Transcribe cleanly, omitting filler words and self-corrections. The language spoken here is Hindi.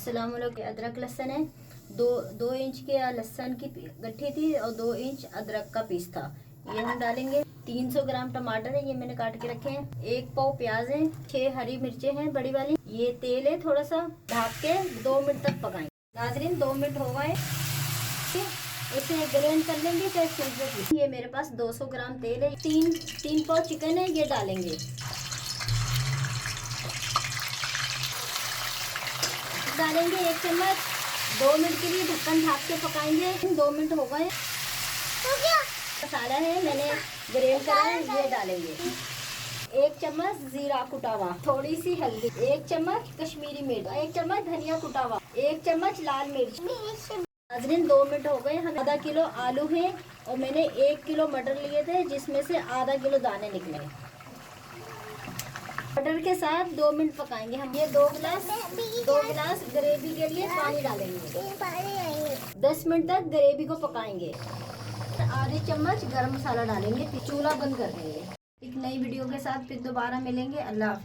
अस्सलाम वालेकुम। अदरक लहसुन है, दो इंच के लहसुन की गट्ठी थी और 2 इंच अदरक का पीस था, ये हम डालेंगे। 300 ग्राम टमाटर है, ये मैंने काट के रखे हैं। 1 पाव प्याज है, 6 हरी मिर्चें हैं बड़ी वाली। ये तेल है, थोड़ा सा ढक के 2 मिनट तक पकाएं। नाज़रीन 2 मिनट हो गए, इसे ग्राइंड कर लेंगे चाहे सिल। ये मेरे पास 200 ग्राम तेल है। 3 पाव चिकन है, ये डालेंगे। डालेंगे 1 चम्मच। 2 मिनट के लिए ढक्कन ढाक के पकाएंगे। 2 मिनट हो गए। मसाला है, मैंने ग्राइंड करा है, ये डालेंगे। 1 चम्मच जीरा कुटा हुआ, थोड़ी सी हल्दी, 1 चम्मच कश्मीरी मिर्च, 1 चम्मच धनिया कुटा हुआ, 1 चम्मच लाल मिर्च। नाज़रीन 2 मिनट हो गए। हम आधा किलो आलू है और मैंने 1 किलो मटर लिए थे, जिसमें से आधा किलो दाने निकले। मटर के साथ 2 मिनट पकाएंगे हम। ये 2 गिलास ग्रेवी के लिए पानी डालेंगे। 10 मिनट तक ग्रेवी को पकाएंगे। आधे चम्मच गरम मसाला डालेंगे। चूल्हा बंद कर देंगे। एक नई वीडियो के साथ फिर दोबारा मिलेंगे। अल्लाह हाफिज।